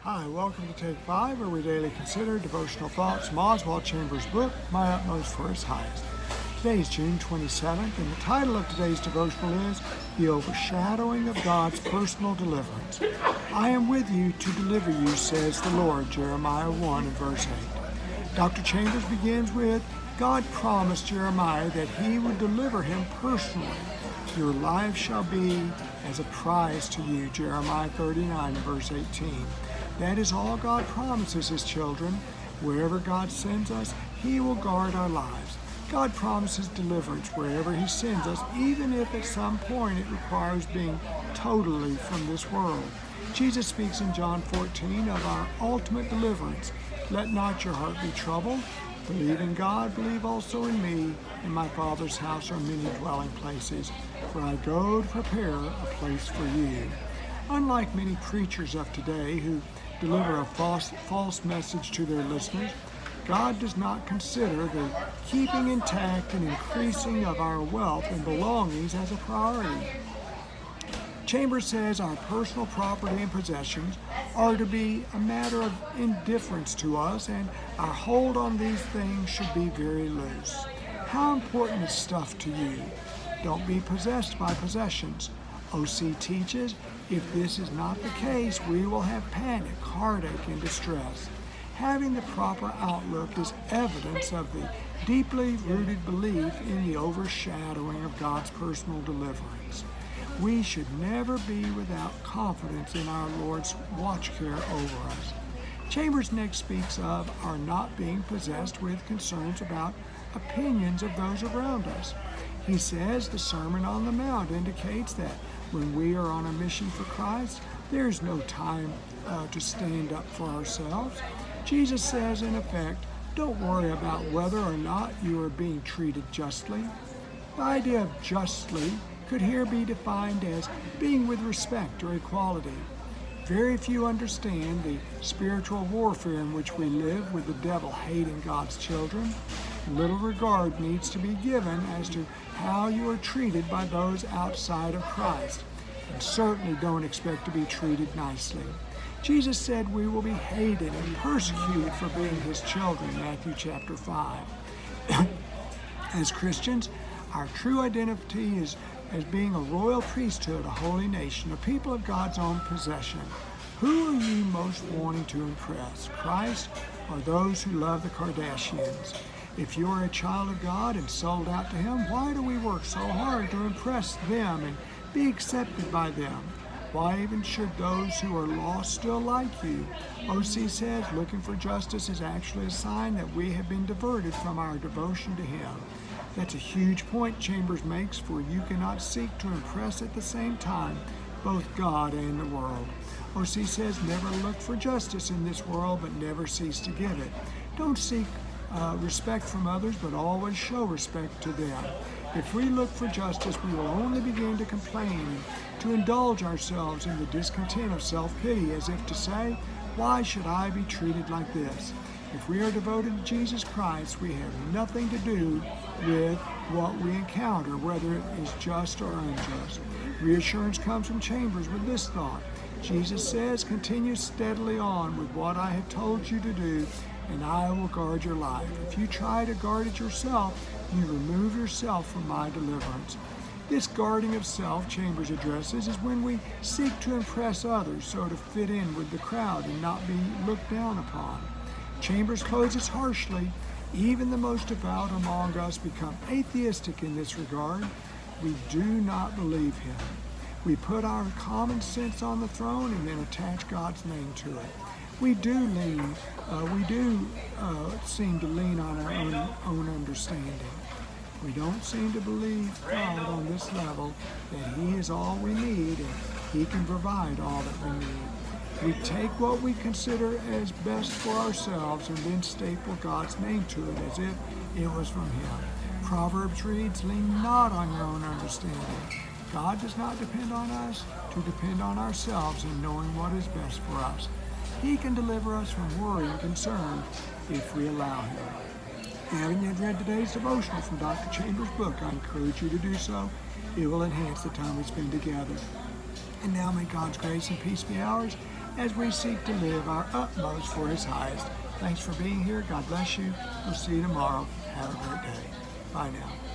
Hi, welcome to Take 5, where we daily consider devotional thoughts from Oswald Chambers' book, My Utmost for His Highest. Today is June 27th, and the title of today's devotional is The Overshadowing of God's Personal Deliverance. I am with you to deliver you, says the Lord, Jeremiah 1 and verse 8. Dr. Chambers begins with, God promised Jeremiah that he would deliver him personally. Your life shall be as a prize to you, Jeremiah 39 and verse 18. That is all God promises His children. Wherever God sends us, He will guard our lives. God promises deliverance wherever He sends us, even if at some point it requires being totally from this world. Jesus speaks in John 14 of our ultimate deliverance. Let not your heart be troubled. Believe in God, believe also in me. In my Father's house are many dwelling places, for I go to prepare a place for you. Unlike many preachers of today who deliver a false message to their listeners, God does not consider the keeping intact and increasing of our wealth and belongings as a priority. Chambers says our personal property and possessions are to be a matter of indifference to us, and our hold on these things should be very loose. How important is stuff to you? Don't be possessed by possessions. OC teaches, if this is not the case, we will have panic, heartache, and distress. Having the proper outlook is evidence of the deeply rooted belief in the overshadowing of God's personal deliverance. We should never be without confidence in our Lord's watch care over us. Chambers next speaks of our not being possessed with concerns about opinions of those around us. He says the Sermon on the Mount indicates that when we are on a mission for Christ, there's no time to stand up for ourselves. Jesus says, in effect, don't worry about whether or not you are being treated justly. The idea of justly could here be defined as being with respect or equality. Very few understand the spiritual warfare in which we live with the devil hating God's children. Little regard needs to be given as to how you are treated by those outside of Christ, and certainly don't expect to be treated nicely. Jesus said we will be hated and persecuted for being His children, Matthew chapter 5. As Christians, our true identity is as being a royal priesthood, a holy nation, a people of God's own possession. Who are you most wanting to impress, Christ or those who love the Kardashians? If you are a child of God and sold out to Him, why do we work so hard to impress them and be accepted by them? Why even should those who are lost still like you? OC says looking for justice is actually a sign that we have been diverted from our devotion to Him. That's a huge point Chambers makes, for you cannot seek to impress at the same time both God and the world. OC says never look for justice in this world, but never cease to give it. Don't seek respect from others, but always show respect to them. If we look for justice, we will only begin to complain and to indulge ourselves in the discontent of self-pity, as if to say, why should I be treated like this? If we are devoted to Jesus Christ, we have nothing to do with what we encounter, whether it is just or unjust. Reassurance comes from Chambers with this thought. Jesus says, continue steadily on with what I have told you to do, and I will guard your life. If you try to guard it yourself, you remove yourself from my deliverance. This guarding of self, Chambers addresses, is when we seek to impress others, so to fit in with the crowd and not be looked down upon. Chambers closes harshly. Even the most devout among us become atheistic in this regard. We do not believe Him. We put our common sense on the throne and then attach God's name to it. We do seem to lean on our own understanding. We don't seem to believe God on this level, that He is all we need and He can provide all that we need. We take what we consider as best for ourselves and then staple God's name to it as if it was from Him. Proverbs reads, lean not on your own understanding. God does not depend on us to depend on ourselves in knowing what is best for us. He can deliver us from worry and concern if we allow Him. If you haven't yet read today's devotional from Dr. Chambers' book, I encourage you to do so. It will enhance the time we spend together. And now may God's grace and peace be ours as we seek to live our utmost for His highest. Thanks for being here. God bless you. We'll see you tomorrow. Have a great day. Bye now.